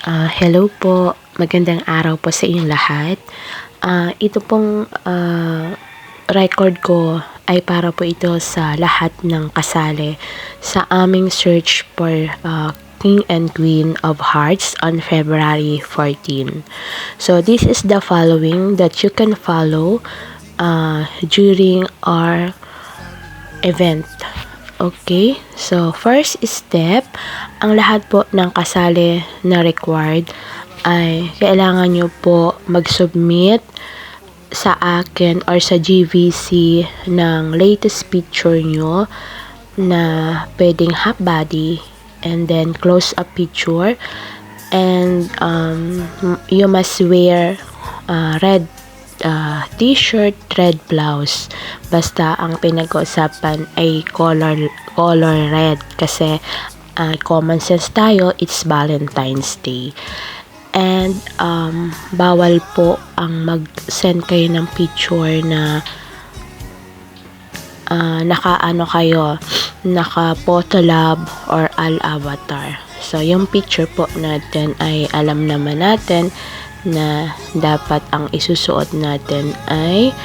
Hello po, magandang araw po sa inyong lahat. Ito pong record ko ay para po ito sa lahat ng kasali sa aming search for King and Queen of Hearts on February 14. So this is the following that you can follow during our event. Okay, so first step, ang lahat po ng kasali na required ay kailangan nyo po mag-submit sa akin or sa GVC ng latest picture nyo na pwedeng half body and then close up picture, and you must wear red t-shirt, red blouse. Basta ang pinag-uusapan ay color red kasi common sense tayo, it's Valentine's Day. And bawal po ang mag-send kayo ng picture na naka photolab or all avatar. So yung picture po natin ay alam naman natin na dapat ang isusuot natin ay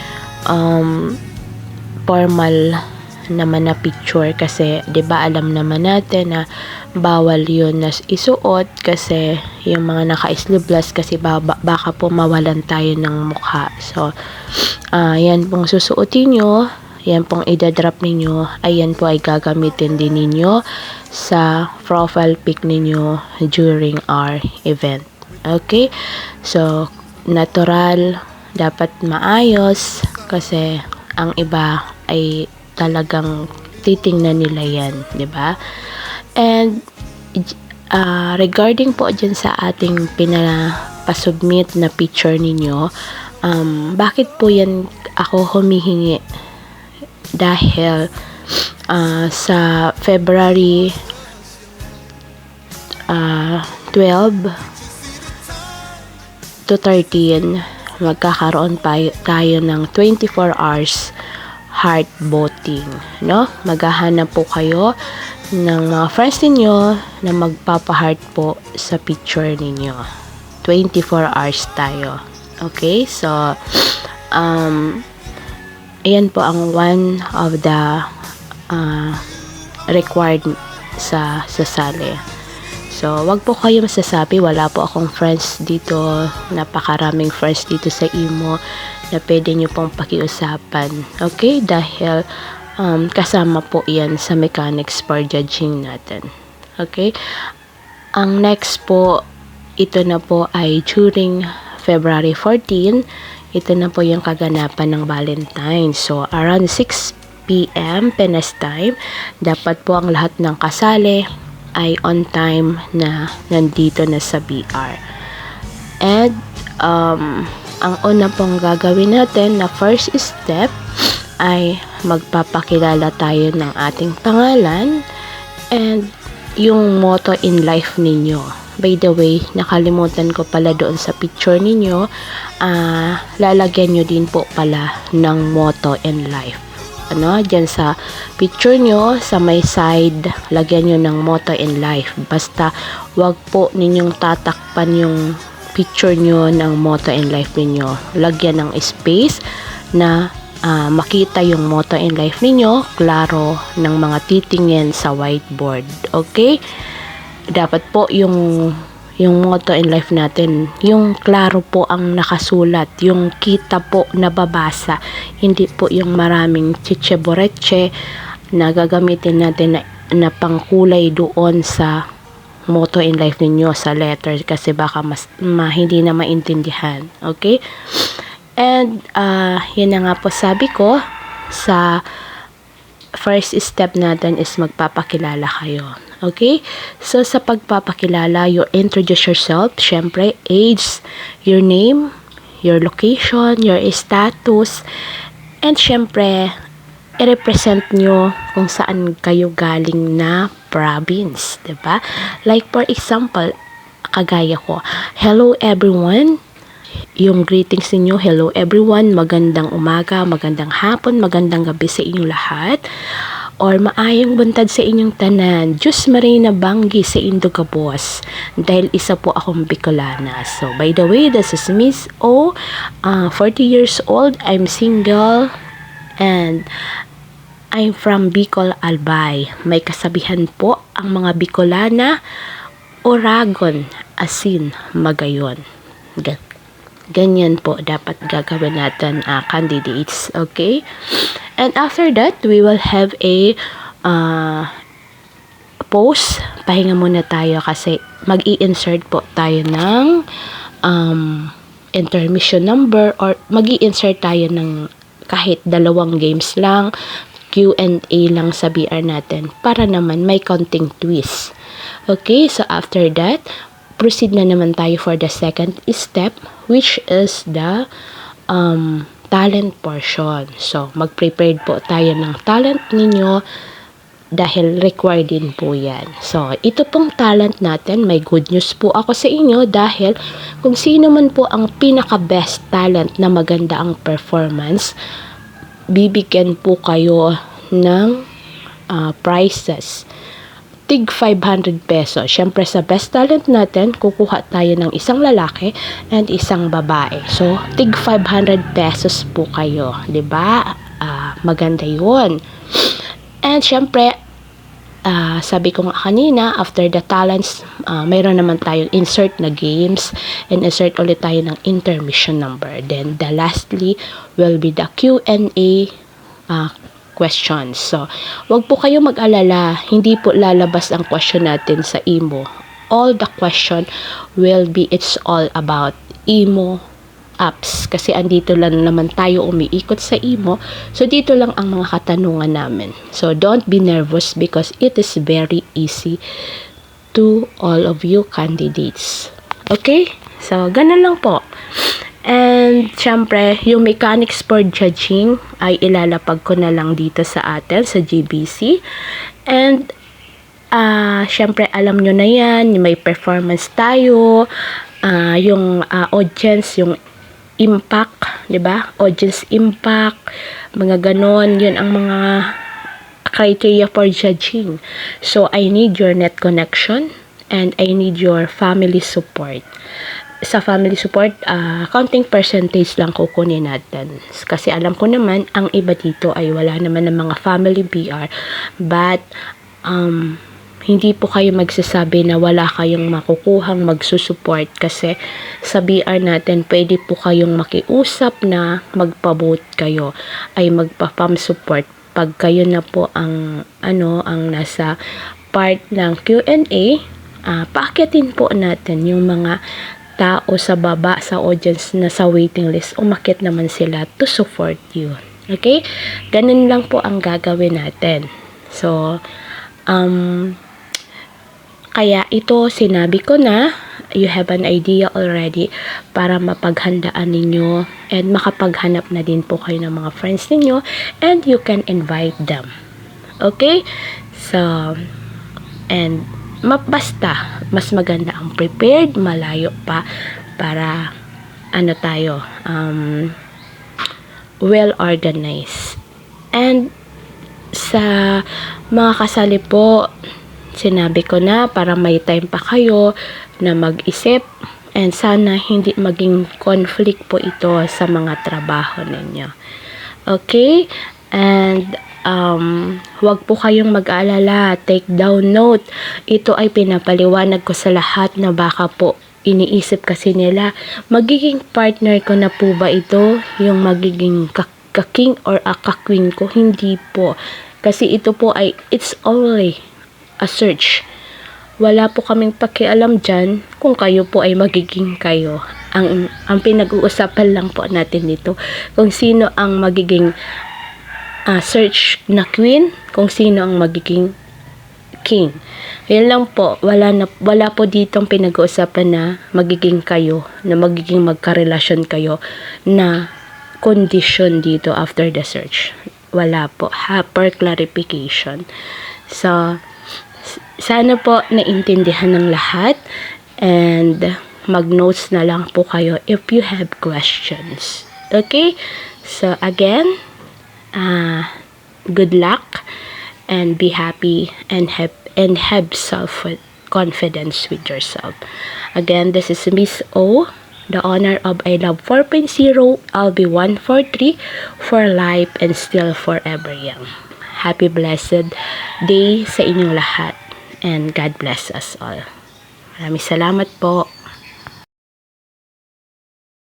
formal naman na picture kasi 'di ba alam naman natin na bawal 'yun na isuot kasi yung mga naka-sleeveless kasi baka po mawalan tayo ng mukha. So yan pong susuotin nyo, yan pong idadrop ninyo, ayan po ay gagamitin din ninyo sa profile pic ninyo during our event. Okay, so natural, dapat maayos kasi ang iba ay talagang titingnan nila yan, di ba? And regarding po dyan sa ating pinapasubmit na picture ninyo, bakit po yan ako humihingi? Dahil sa February 12 to 13, magkakaroon tayo ng 24 hours heart voting, no? Maghahanap po kayo ng mga friends ninyo na magpapa-heart po sa picture ninyo. 24 hours tayo. Okay? So, ayan po ang one of the required sa sasali. So, wag po kayo masasabi, wala po akong friends dito, napakaraming friends dito sa Imo na pwede nyo pong pakiusapan. Okay? Dahil kasama po yan sa mechanics for judging natin. Okay? Ang next po, ito na po ay during February 14, ito na po yung kaganapan ng Valentine's. So, around 6 p.m. Pinas time, dapat po ang lahat ng kasali ay on time na nandito na sa BR. And ang una pong gagawin natin na first step ay magpapakilala tayo ng ating pangalan and yung motto in life ninyo. By the way, nakalimutan ko pala doon sa picture ninyo, lalagyan nyo din po pala ng motto in life. Dyan sa picture nyo, sa may side, lagyan nyo ng motto in life. Basta, wag po ninyong tatakpan yung picture nyo ng motto in life ninyo. Lagyan ng space na makita yung motto in life ninyo, klaro ng mga titingin sa whiteboard. Okay? Dapat po yung motto in life natin, yung klaro po ang nakasulat, yung kita po nababasa, hindi po yung maraming chicheboreche na gagamitin natin na pangkulay doon sa motto in life ninyo sa letter kasi baka hindi na maintindihan. Okay? And yun na nga po sabi ko, sa first step natin is magpapakilala kayo. Okay? So, sa pagpapakilala, you introduce yourself. Syempre, age, your name, your location, your status, and syempre, i-represent nyo kung saan kayo galing na province. Diba? Like, for example, kagaya ko, hello everyone. Yung greetings niyo, hello everyone, magandang umaga, magandang hapon, magandang gabi sa inyong lahat. or maayong buntad sa inyong tanan. Diyos Marina Banggi sa Indogabos. Dahil isa po akong Bicolana. So, by the way, this is Miss O. 40 years old. I'm single. And I'm from Bicol, Albay. May kasabihan po ang mga Bicolana, Oragon, asin, magayon. Ganyan po dapat gagawin natin, candidates. Okay? And after that, we will have a pause. Pahinga muna tayo kasi mag-i-insert po tayo ng intermission number or mag-i-insert tayo ng kahit 2 games lang, Q&A lang sa BR natin para naman may counting twist. Okay, so after that, proceed na naman tayo for the second step, which is the talent portion. So, mag-prepared po tayo ng talent ninyo dahil required din po yan. So, ito pong talent natin, may good news po ako sa inyo dahil kung sino man po ang pinaka-best talent na maganda ang performance, bibigyan po kayo ng prizes. Tig 500 pesos. Siyempre sa best talent natin, kukuha tayo ng isang lalaki and isang babae. So, tig 500 pesos po kayo. 'Di ba? Maganda 'yon. And siyempre, sabi ko nga kanina, after the talents, mayroon naman tayong insert na games and insert ulit tayo ng intermission number. Then, the lastly will be the Q&A questions. So, wag po kayo mag-alala, hindi po lalabas ang question natin sa imo. All the question will be, it's all about imo apps. Kasi andito lang naman tayo umiikot sa imo. So, dito lang ang mga katanungan namin. So, don't be nervous because it is very easy to all of you candidates. Okay? So, ganun lang po. And, syempre, yung mechanics for judging ay ilalapag ko na lang dito sa atin, sa GBC. And, syempre, alam nyo na yan, may performance tayo, yung audience, yung impact, di ba? Audience impact, mga ganon, yun ang mga criteria for judging. So, I need your net connection and I need your family support. Sa family support, counting percentage lang kukunin natin. Kasi alam ko naman, ang iba dito ay wala naman ng mga family BR. But, hindi po kayo magsasabi na wala kayong makukuhang magsusupport kasi sa BR natin, pwede po kayong makiusap na magpa-vote kayo ay magpa-fam support pag kayo na po ang nasa part ng Q&A. Paakyatin po natin yung mga tao sa baba sa audience na sa waiting list, umakyat naman sila to support you. Okay? Ganun lang po ang gagawin natin. So, kaya ito sinabi ko na, you have an idea already para mapaghandaan ninyo and makapaghanap na din po kayo ng mga friends ninyo and you can invite them. Okay? So, and basta, mas maganda ang prepared, malayo pa para tayo, well organized. And sa mga kasali po, sinabi ko na para may time pa kayo na mag-isip and sana hindi maging conflict po ito sa mga trabaho ninyo. Okay? And wag po kayong mag-alala, take down note. Ito ay pinapaliwanag ko sa lahat na baka po iniisip kasi nila, magiging partner ko na po ba ito? Yung magiging kaking or ka-queen ko? Hindi po. Kasi ito po ay, it's only a search. Wala po kaming pakialam dyan kung kayo po ay magiging kayo. Ang pinag-uusapan lang po natin dito, kung sino ang magiging search na queen, kung sino ang magiging king. Yan lang po, wala po ditong pinag-uusapan na magiging kayo, na magiging magkarelasyon kayo na condition dito after the search. Wala po, per clarification. So, sana po naintindihan ng lahat and mag-notes na lang po kayo if you have questions. Okay? So, again, good luck and be happy and have self-confidence with yourself. Again, this is Miss O, the owner of I Love 4.0. I'll be 143 for life and still forever young. Happy blessed day sa inyong lahat and God bless us all. Maraming salamat po.